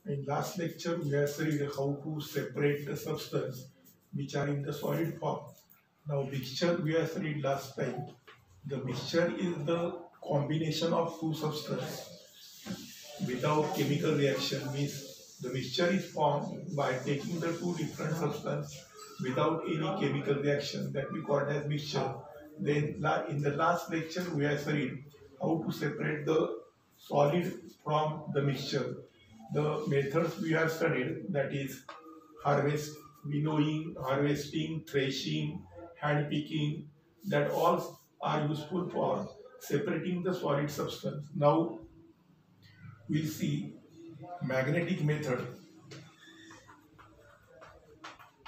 In last lecture, we have studied how to separate the substance which are in the solid form. Now, mixture we have studied last time. The mixture is the combination of two substances without chemical reaction. Means the mixture is formed by taking the two different substances without any chemical reaction, that we call as mixture. Then in the last lecture, we have studied how to separate the solid from the mixture. The methods we have studied, that is winnowing, harvesting, threshing, hand picking, that all are useful for separating the solid substance. Now we'll see magnetic method.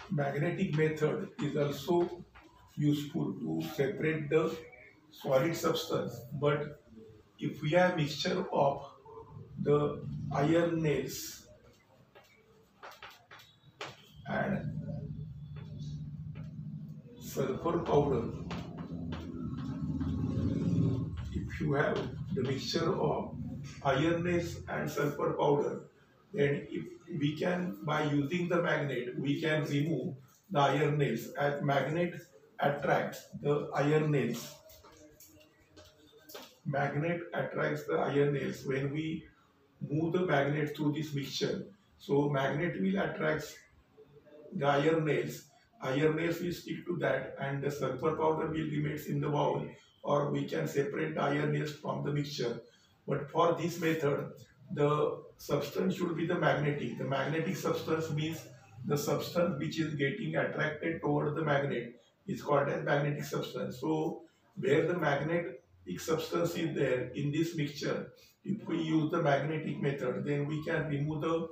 Magnetic method is also useful to separate the solid substance, but if we have mixture of the iron nails and sulfur powder, if you have the mixture of iron nails and sulfur powder, then if we can, by using the magnet, we can remove the iron nails, as magnet attracts the iron nails. Magnet attracts the iron nails when we move the magnet through this mixture. So magnet will attract the iron nails. Iron nails will stick to that, and the sulfur powder will remain in the bowl, or we can separate the iron nails from the mixture. But for this method, the substance should be the magnetic. The magnetic substance means the substance which is getting attracted toward the magnet is called as magnetic substance. So where the magnetic substance is there in this mixture, if we use the magnetic method, then we can remove the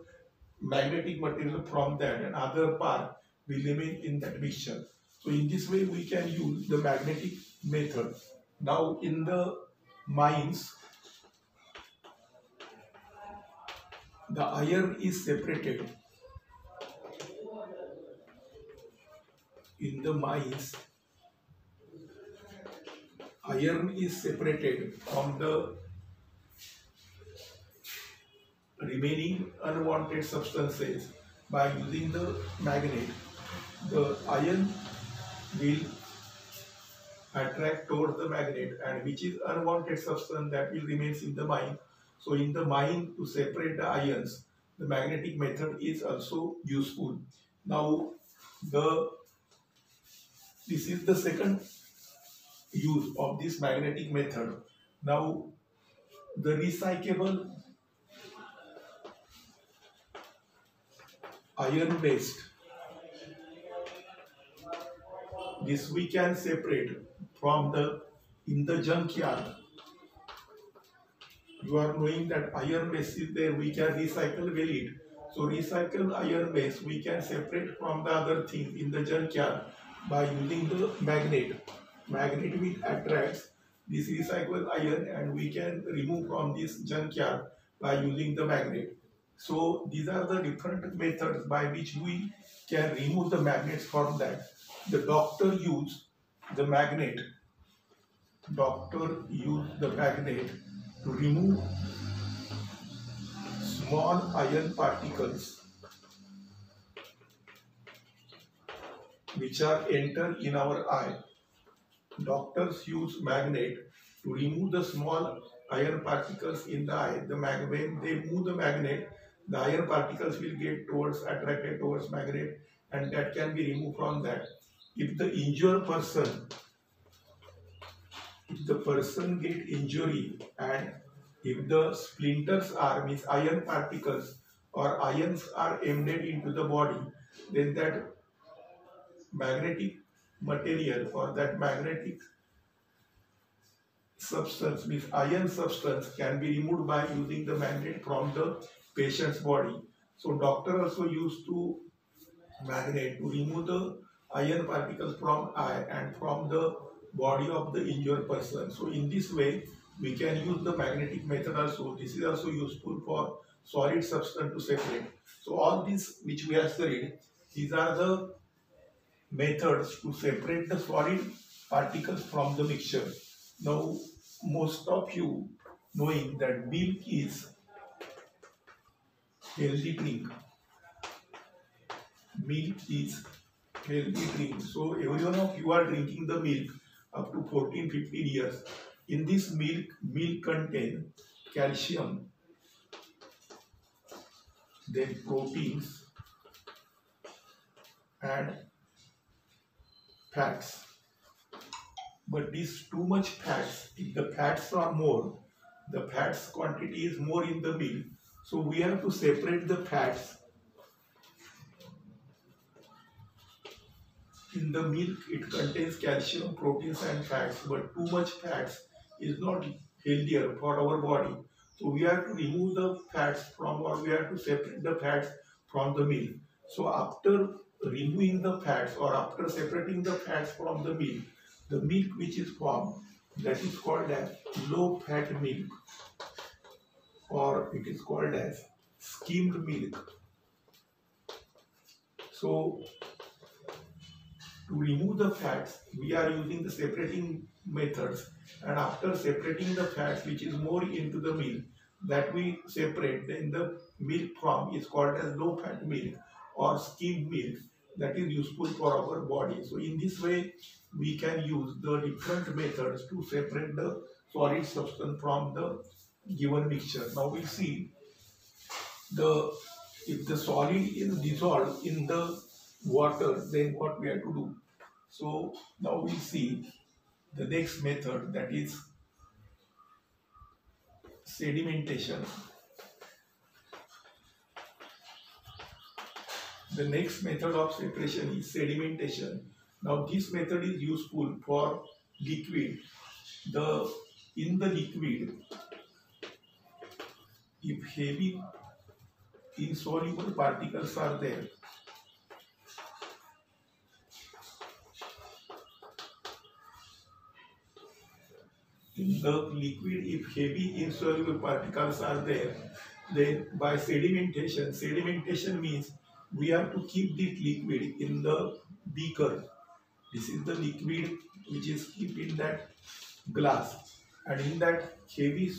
magnetic material from that, and other part will remain in that mixture. So in this way we can use the magnetic method. Now in the mines, the iron is separated. In the mines, iron is separated from the remaining unwanted substances by using the magnet. The iron will attract towards the magnet, and which is unwanted substance that will remain in the mine. So in the mine, to separate the ions, the magnetic method is also useful. Now this is the second use of this magnetic method. Now the recyclable iron waste, this we can separate from in the junkyard. You are knowing that iron waste is there, we can recycle it. So recycled iron waste we can separate from the other things in the junkyard by using the magnet. Magnet will attract this recycled iron, and we can remove from this junkyard by using the magnet. So these are the different methods by which we can remove the magnets from that. The doctor used the magnet. Doctor used the magnet to remove small iron particles which are enter in our eye. Doctors use magnet to remove the small iron particles in the eye. When they move the magnet, the iron particles will get attracted towards magnet, and that can be removed from that. If the injured person, if the person get injury, and if the splinters are, means iron particles or ions are embedded into the body, then that magnetic material or that magnetic substance, means iron substance, can be removed by using the magnet from the patient's body. So doctor also used to magnet to remove the iron particles from eye and from the body of the injured person. So in this way we can use the magnetic method also. This is also useful for solid substance to separate. So all these which we have studied, these are the methods to separate the solid particles from the mixture. Now most of you knowing that milk is healthy drink. Milk is healthy drink. So every one of you are drinking the milk up to 14, 15 years. In this milk contain calcium, then proteins and fats. But this too much fats, if the fats are more, the fats quantity is more in the milk. So we have to separate the fats. In the milk, it contains calcium, proteins and fats, but too much fats is not healthier for our body. So we have to remove the fats from, or we have to separate the fats from the milk. So after removing the fats or after separating the fats from the milk which is formed, that is called as low fat milk, or it is called as skimmed milk. So to remove the fats, we are using the separating methods, and after separating the fats which is more into the milk, that we separate, then the milk form is called as low fat milk or skimmed milk, that is useful for our body. So in this way we can use the different methods to separate the solid substance from the given mixture. Now we see the if the solid is dissolved in the water, then what we have to do. So now we see the next method, that is sedimentation. The next method of separation is sedimentation. Now this method is useful for liquid. In the liquid, if heavy insoluble particles are there, in the liquid, if heavy insoluble particles are there, then by sedimentation means we have to keep this liquid in the beaker. This is the liquid which is kept in that glass, and in that heavy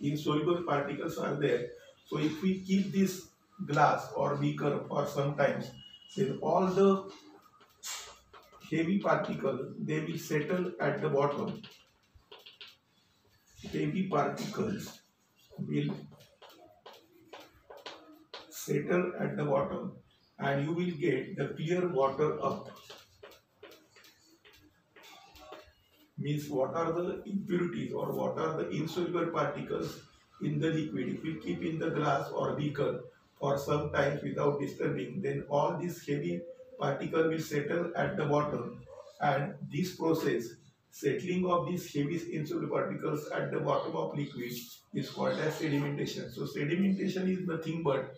insoluble particles are there. So if we keep this glass or beaker for some time, then all the heavy particles, they will settle at the bottom. Heavy particles will settle at the bottom, and you will get the clear water up. Means what are the impurities or what are the insoluble particles in the liquid. If we keep in the glass or beaker for some time without disturbing, then all these heavy particles will settle at the bottom, and this process, settling of these heavy insoluble particles at the bottom of liquid, is called as sedimentation. So sedimentation is nothing but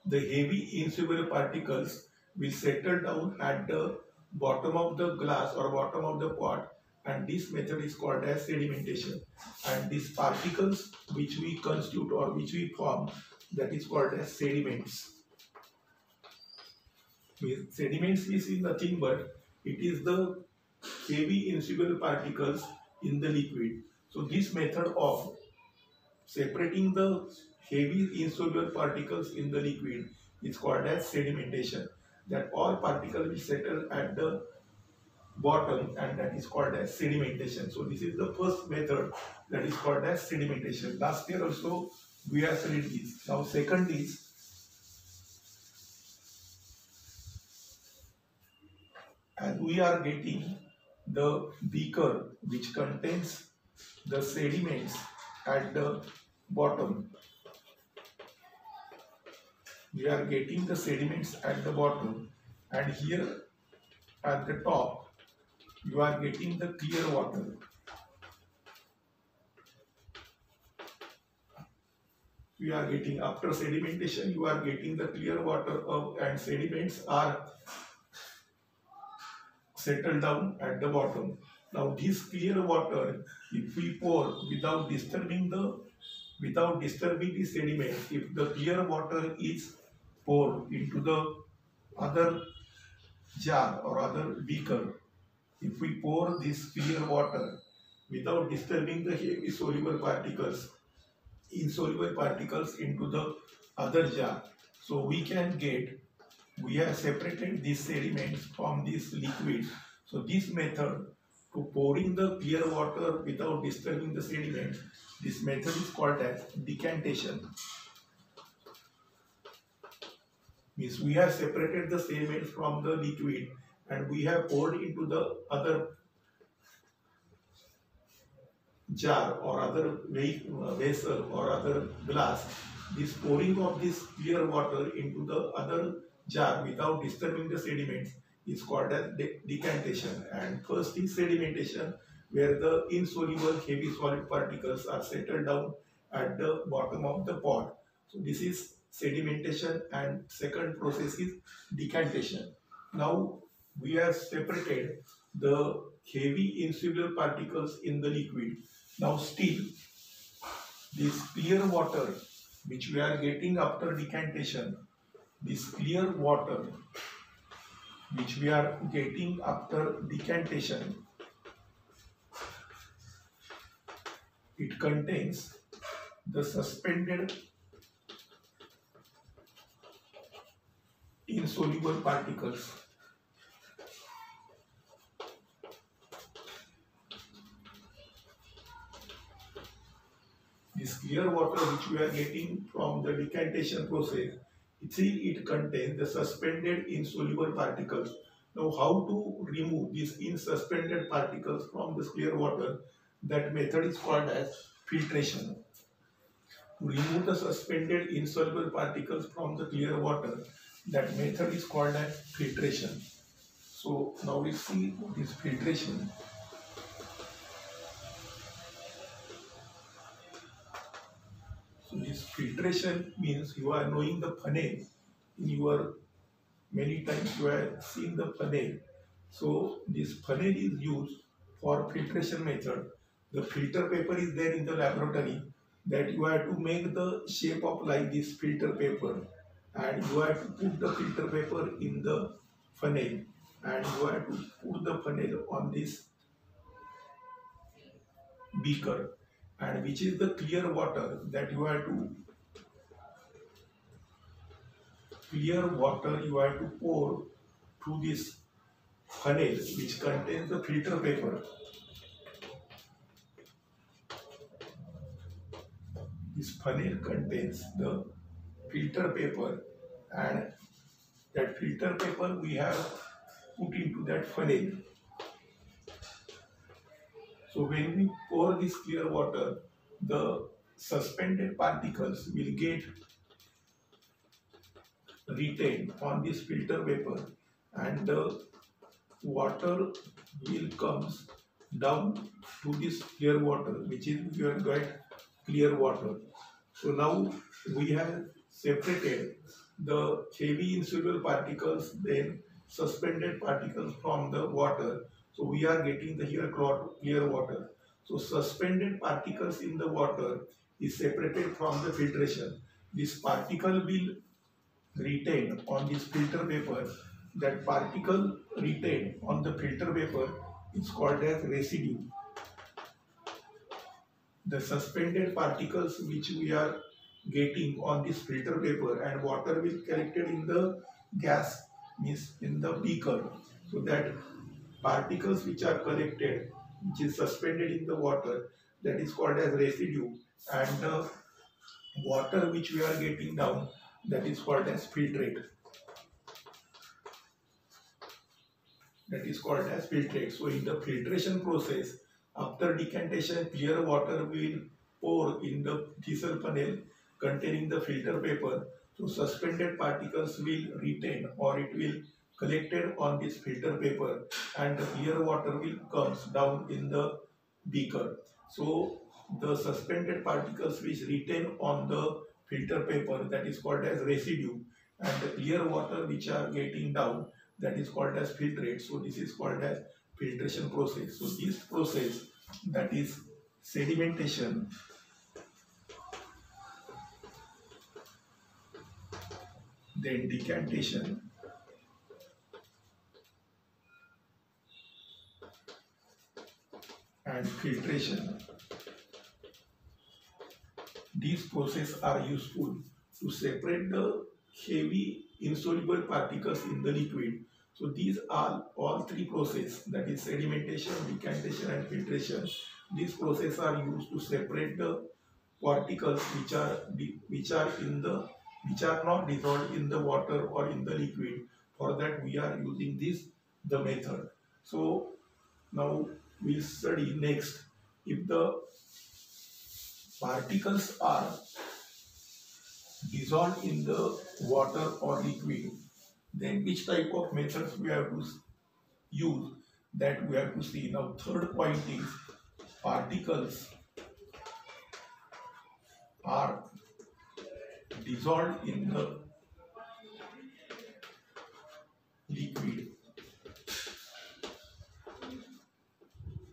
the heavy insoluble particles will settle down at the bottom of the glass or bottom of the pot, and this method is called as sedimentation. And these particles which we constitute or which we form, that is called as sediments. Sediments is nothing but it is the heavy insoluble particles in the liquid. So this method of separating the heavy insoluble particles in the liquid is called as sedimentation. That all particles will settle at the bottom, and that is called as sedimentation. So this is the first method, that is called as sedimentation. Last year also we have studied this. Now second is, as we are getting the beaker which contains the sediments at the bottom, we are getting the sediments at the bottom, and here at the top you are getting the clear water. We are getting, after sedimentation, you are getting the clear water and sediments are settled down at the bottom. Now this clear water, if we pour without disturbing the sediment, if the clear water is poured into the other jar or other beaker, if we pour this clear water without disturbing the heavy insoluble particles into the other jar. So we have separated these sediments from this liquid. So this method to pouring the clear water without disturbing the sediments, this method is called as decantation. Means we have separated the sediments from the liquid and we have poured into the other jar or other vessel or other glass. This pouring of this clear water into the other jar without disturbing the sediments is called as decantation. And first is sedimentation, where the insoluble heavy solid particles are settled down at the bottom of the pot. So this is sedimentation, and second process is decantation. Now we have separated the heavy insoluble particles in the liquid. Now still this clear water which we are getting after decantation, this clear water which we are getting after decantation, it contains the suspended insoluble particles. This clear water which we are getting from the decantation process, it contains the suspended insoluble particles. Now how to remove these insuspended particles from this clear water? That method is called as filtration. To remove the suspended insoluble particles from the clear water, that method is called as filtration. So now we see this filtration. So this filtration means you are knowing the funnel. In your many times you have seen the funnel. So this funnel is used for filtration method. The filter paper is there in the laboratory, that you have to make the shape of like this filter paper, and you have to put the filter paper in the funnel, and you have to put the funnel on this beaker, and which is the clear water that you have to pour through this funnel which contains the filter paper. This funnel contains the filter paper, and that filter paper we have put into that funnel. So when we pour this clear water, the suspended particles will get retained on this filter paper, and the water will comes down to this clear water, which is you have got clear water. So now we have separated the heavy insoluble particles, then suspended particles from the water. So we are getting the here clear water. So suspended particles in the water is separated from the filtration. This particle will retain on this filter paper. That particle retained on the filter paper is called as residue. The suspended particles which we are getting on this filter paper, and water will collected in the gas, means in the beaker. So that particles which are collected, which is suspended in the water, that is called as residue, and the water which we are getting down, that is called as filtrate. That is called as filtrate. So in the filtration process, after decantation, clear water will pour in the diesel funnel containing the filter paper. So suspended particles will retain, or it will collected on this filter paper, and the clear water will comes down in the beaker. So the suspended particles which retain on the filter paper, that is called as residue, and the clear water which are getting down, that is called as filtrate. So this is called as filtration process. So this process, that is sedimentation, then decantation, and filtration. These processes are useful to separate the heavy insoluble particles in the liquid. So these are all three processes, that is sedimentation, decantation and filtration. These processes are used to separate the particles which are not dissolved in the water or in the liquid. For that we are using the method. So now we'll study next, if the particles are dissolved in the water or liquid, then which type of methods we have to use, that we have to see. Now third point is, particles are dissolved in the liquid.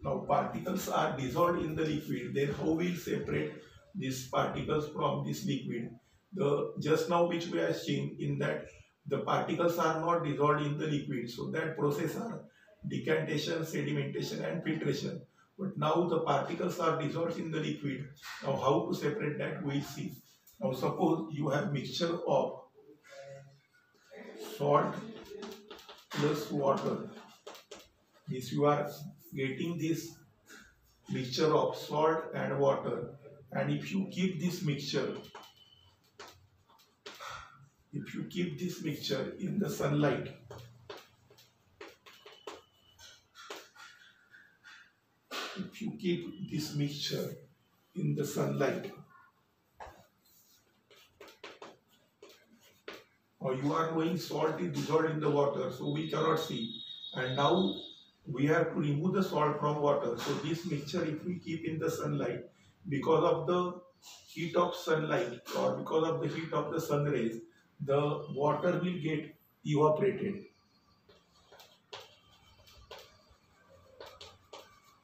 Now particles are dissolved in the liquid, then how we separate these particles from this liquid? The just now which we have seen, in that the particles are not dissolved in the liquid, so that process are decantation, sedimentation and filtration. But now the particles are dissolved in the liquid. Now how to separate that we see. Now suppose you have mixture of salt plus water. Means you are getting this mixture of salt and water, and if you keep this mixture in the sunlight, if you keep this mixture in the sunlight, or you are knowing salt is dissolved in the water, so we cannot see, and now we have to remove the salt from water. So this mixture, if we keep in the sunlight, because of the heat of sunlight or because of the heat of the sun rays, the water will get evaporated.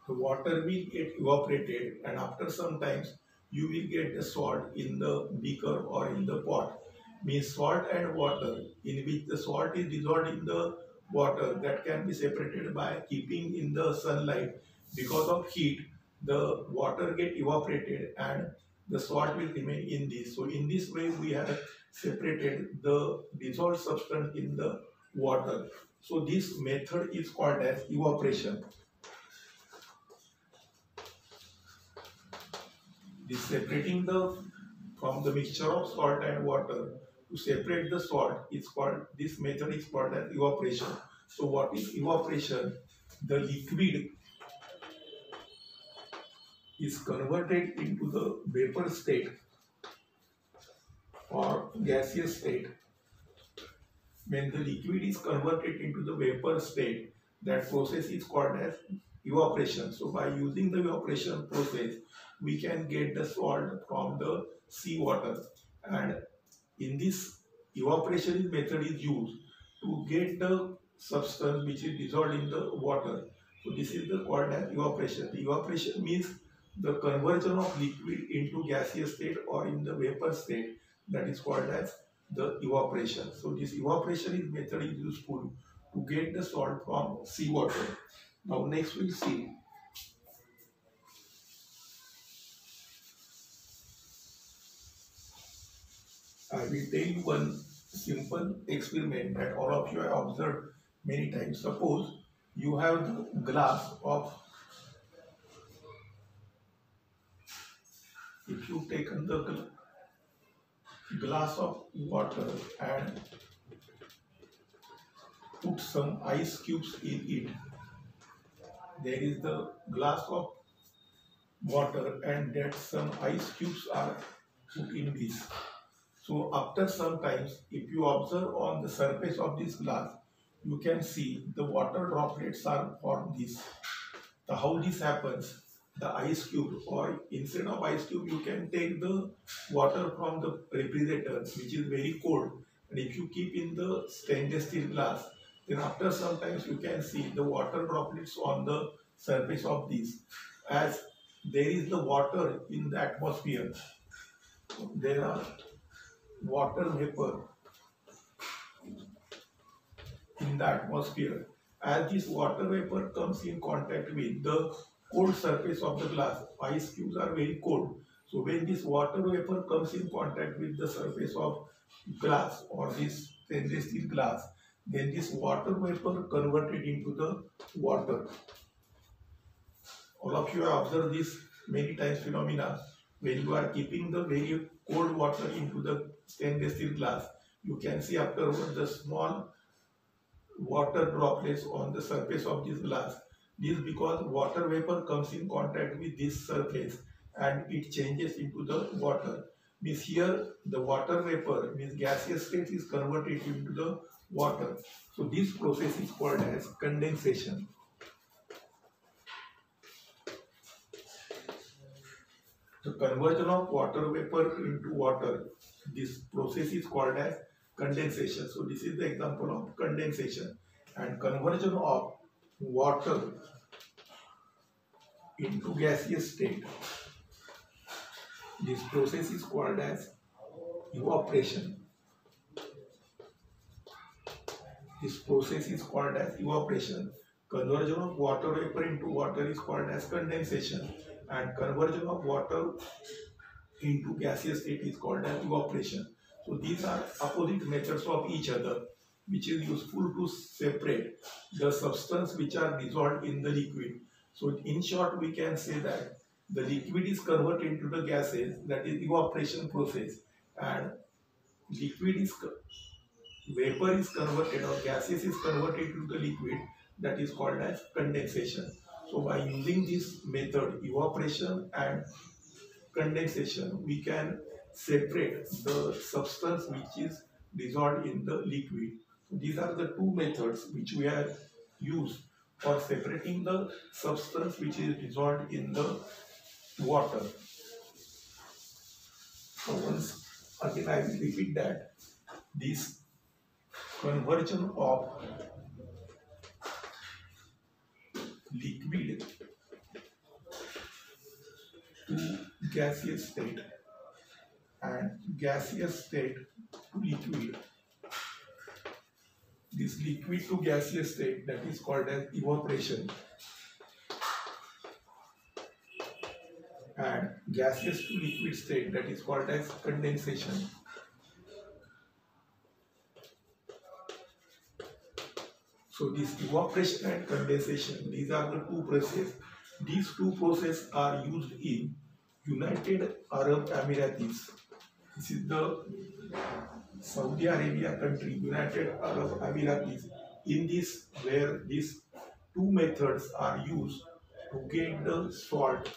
The water will get evaporated, and after some times you will get the salt in the beaker or in the pot. Means salt and water, in which the salt is dissolved in the water, that can be separated by keeping in the sunlight. Because of heat, the water get evaporated and the salt will remain in this. So in this way we have separated the dissolved substance in the water. So this method is called as evaporation. This separating from the mixture of salt and water, to separate the salt is called, this method is called as evaporation. So what is evaporation? The liquid is converted into the vapor state or gaseous state. When the liquid is converted into the vapor state, that process is called as evaporation. So by using the evaporation process, we can get the salt from the seawater, and in this evaporation method is used to get the substance which is dissolved in the water. So this is the called as evaporation. The evaporation means the conversion of liquid into gaseous state or in the vapor state, that is called as the evaporation. So this evaporation method is useful to get the salt from seawater. Now next we'll see I will tell you one simple experiment that all of you have observed many times. Suppose you have the glass of, if you take the glass of water and put some ice cubes in it. There is the glass of water and that some ice cubes are put in this. So after some times, if you observe on the surface of this glass, you can see the water droplets are formed this. How this happens? The ice cube, or instead of ice cube, you can take the water from the refrigerator, which is very cold, and if you keep in the stainless steel glass, then after some times you can see the water droplets on the surface of this. As there is the water in the atmosphere, there are water vapor in the atmosphere. As this water vapor comes in contact with the cold surface of the glass, ice cubes are very cold, So when this water vapor comes in contact with the surface of glass or this stainless steel glass, then this water vapor converted into the water. All of you have observed this many times phenomena. When you are keeping the very cold water into the stainless steel glass, you can see afterward the small water droplets on the surface of this glass. This is because water vapor comes in contact with this surface and it changes into the water. Means here the water vapor means gaseous state is converted into the water. So this process is called as condensation. The conversion of water vapor into water, this process is called as condensation. So this is the example of condensation. And conversion of water into gaseous state, this process is called as evaporation. This process is called as evaporation. Conversion of water vapor into water is called as condensation, and conversion of water into gaseous state is called as evaporation. So these are opposite methods of each other, which is useful to separate the substance which are dissolved in the liquid. So in short, we can say that the liquid is converted into the gases, that is evaporation process, and liquid is vapor is converted or gases is converted into the liquid, that is called as condensation. So by using this method, evaporation and condensation, we can separate the substance which is dissolved in the liquid. So these are the two methods which we have used for separating the substance which is dissolved in the water. So once again I will repeat that this conversion of liquid to gaseous state and gaseous state to liquid. This liquid to gaseous state, that is called as evaporation, and gaseous to liquid state, that is called as condensation. So this evaporation and condensation, these are the two processes. These two processes are used in United Arab Emirates. This is the Saudi Arabia country, United Arab Emirates. In this, where these two methods are used to get the salt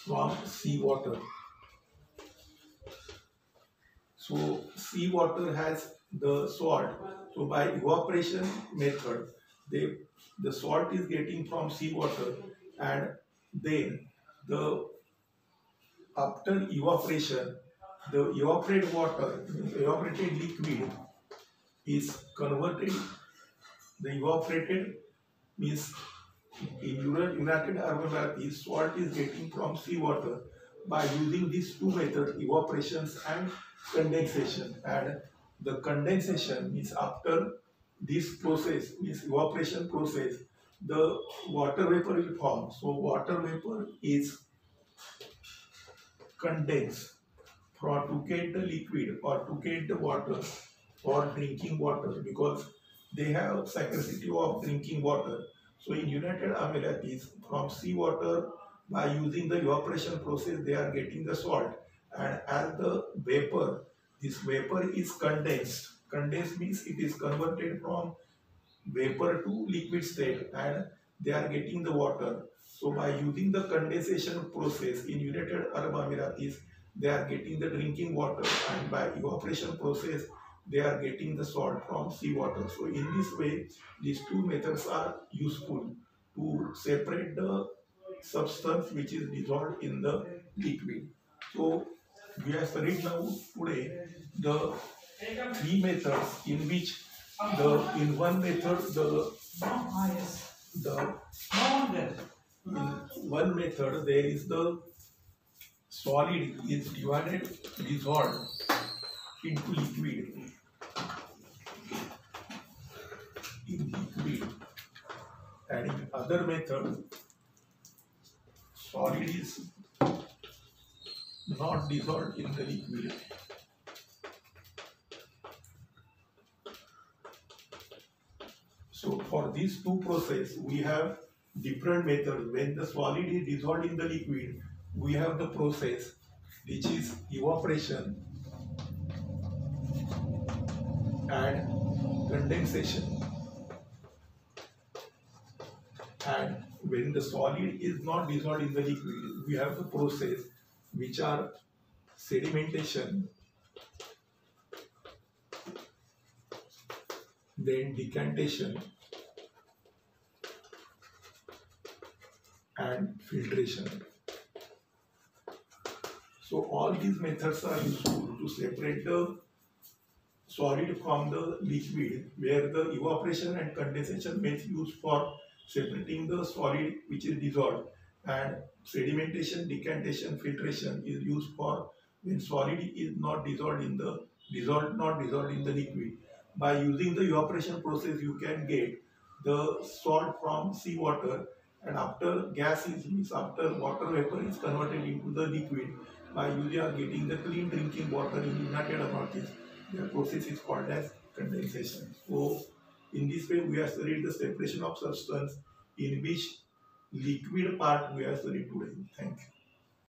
from seawater. So seawater has the salt. So by evaporation method, the salt is getting from seawater, and then after evaporation, the evaporated water, evaporated liquid is converted. The evaporated means in United Arab Emirates, salt is getting from seawater by using these two methods, evaporations and condensation. And the condensation means after this process, means evaporation process, the water vapor will form. So water vapor is condensed to get the liquid or to get the water for drinking water, because they have scarcity of drinking water. So in United Arab Emirates, from seawater, by using the evaporation process, they are getting the salt, and as the vapor, this vapor is condensed. Condensed means it is converted from vapor to liquid state, and they are getting the water. So by using the condensation process in United Arab Emirates, they are getting the drinking water, and by evaporation process, they are getting the salt from seawater. So in this way, these two methods are useful to separate the substance which is dissolved in the liquid. So we have studied now today the three methods in which in one method in one method there is the solid is dissolved into liquid and in other method solid is not dissolved in the liquid. So for these two processes, we have different methods. When the solid is dissolved in the liquid, we have the process which is evaporation and condensation. And when the solid is not dissolved in the liquid, we have the process which are sedimentation, then decantation and filtration. So all these methods are useful to separate the solid from the liquid, where the evaporation and condensation is used for separating the solid which is dissolved, and sedimentation, decantation, filtration is used for when solid is not dissolved in the liquid. By using the evaporation process, you can get the salt from seawater, and after after water vapor is converted into the liquid, by using or getting the clean drinking water in United Arab Emirates, the process is called as condensation. So in this way, we have studied the separation of substance, in which liquid part we have studied today. Thank you.